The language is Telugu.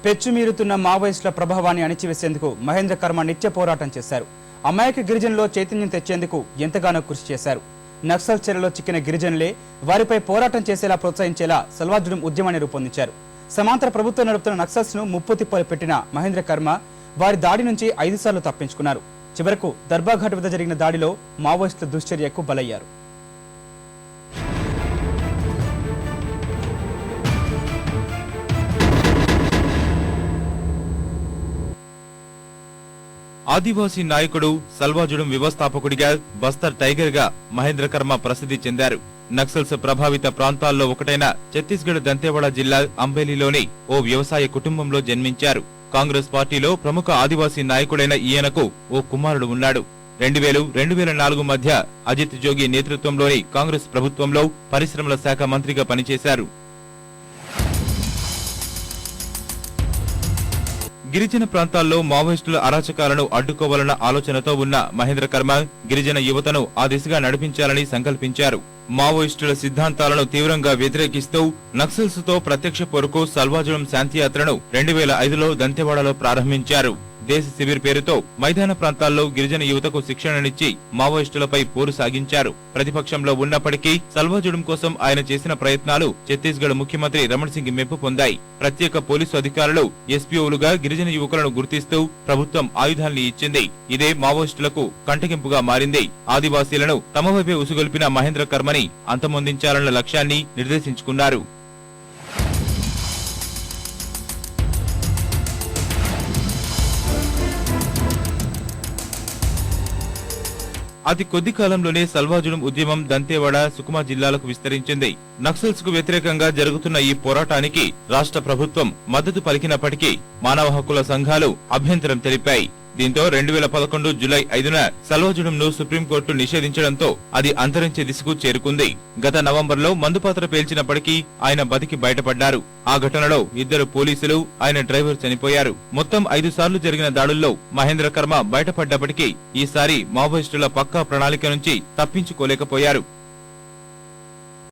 పెచ్చుమీరుతున్న మావోయిస్టుల ప్రభావాన్ని అణిచివేసేందుకు మహేంద్ర కర్మ నిత్య పోరాటం చేశారు. అమాయక గిరిజనుల్లో చైతన్యం తెచ్చేందుకు ఎంతగానో కృషి చేశారు. నక్సల్ చర్యలో చిక్కిన గిరిజనులే వారిపై పోరాటం చేసేలా ప్రోత్సహించేలా సల్వాజుడం ఉద్యమాన్ని రూపొందించారు. సమాంతర ప్రభుత్వం నడుపుతున్న నక్సల్స్ ను ముప్పు తిప్పలు పెట్టిన మహేంద్ర కర్మ వారి దాడి నుంచి 5 సార్లు తప్పించుకున్నారు. చివరకు దర్బాఘాట్ వద్ద జరిగిన దాడిలో మావోయిస్టుల దుశ్చర్యకు బలయ్యారు. ఆదివాసీ నాయకుడు, సల్వాజుడం వ్యవస్థాపకుడిగా, బస్తర్ టైగర్ గా మహేంద్ర కర్మ ప్రసిద్ధి చెందారు. నక్సల్స్ ప్రభావిత ప్రాంతాల్లో ఒకటైన ఛత్తీస్గఢ్ దంతేవాడ జిల్లా అంబేలిలోని ఓ వ్యవసాయ కుటుంబంలో జన్మించారు. కాంగ్రెస్ పార్టీలో ప్రముఖ ఆదివాసీ నాయకుడైన ఈయనకు ఓ కుమారుడు ఉన్నాడు. 2000-2004 మధ్య అజిత్ జోగి నేతృత్వంలోని కాంగ్రెస్ ప్రభుత్వంలో పరిశ్రమల శాఖ మంత్రిగా పనిచేశారు. గిరిజన ప్రాంతాల్లో మావోయిస్టుల అరాచకాలను అడ్డుకోవాలన్న ఆలోచనతో ఉన్న మహేంద్ర కర్మ గిరిజన యువతను ఆ దిశగా నడిపించాలని సంకల్పించారు. మావోయిస్టుల సిద్ధాంతాలను తీవ్రంగా వ్యతిరేకిస్తూ నక్సల్స్ తో ప్రత్యక్ష పోరుకు సల్వాజుడం శాంతియాత్రను 2005లో దంతెవాడలో ప్రారంభించారు. దేశ శిబిర్ పేరుతో మైదాన ప్రాంతాల్లో గిరిజన యువతకు శిక్షణనిచ్చి మావోయిస్టులపై పోరు సాగించారు. ప్రతిపక్షంలో ఉన్నప్పటికీ సల్వాజుడం కోసం ఆయన చేసిన ప్రయత్నాలు ఛత్తీస్గఢ్ ముఖ్యమంత్రి రమణ్ సింగ్ మెప్పు పొందాయి. ప్రత్యేక పోలీసు అధికారులు ఎస్పీఓలుగా గిరిజన యువకులను గుర్తిస్తూ ప్రభుత్వం ఆయుధాల్ని ఇచ్చింది. ఇదే మావోయిస్టులకు కంటగింపుగా మారింది. ఆదివాసీలను తమ వైపే ఉసుగొల్పిన మహేంద్ర కర్మని అంతమొందించాలన్న లక్ష్యాన్ని నిర్దేశించుకున్నారు. అతి కొద్ది కాలంలోనే సల్వాజుడం ఉద్యమం దంతేవాడ, సుకుమా జిల్లాలకు విస్తరించింది. నక్సల్స్ కు వ్యతిరేకంగా జరుగుతున్న ఈ పోరాటానికి రాష్ట్ర ప్రభుత్వం మద్దతు పలికినప్పటికీ మానవ హక్కుల సంఘాలు అభ్యంతరం తెలిపాయి. దీంతో 2011 జూలై 5న సల్వాజుడంను సుప్రీంకోర్టు నిషేధించడంతో అది అంతరించే దిశకు చేరుకుంది. గత నవంబర్లో మందుపాత్ర పేల్చినప్పటికీ ఆయన బతికి బయటపడ్డారు. ఆ ఘటనలో 2 పోలీసులు, ఆయన డ్రైవర్ చనిపోయారు. మొత్తం 5 సార్లు జరిగిన దాడుల్లో మహేంద్ర కర్మ బయటపడ్డప్పటికీ ఈసారి మావోయిస్టుల పక్కా ప్రణాళిక నుంచి తప్పించుకోలేకపోయారు.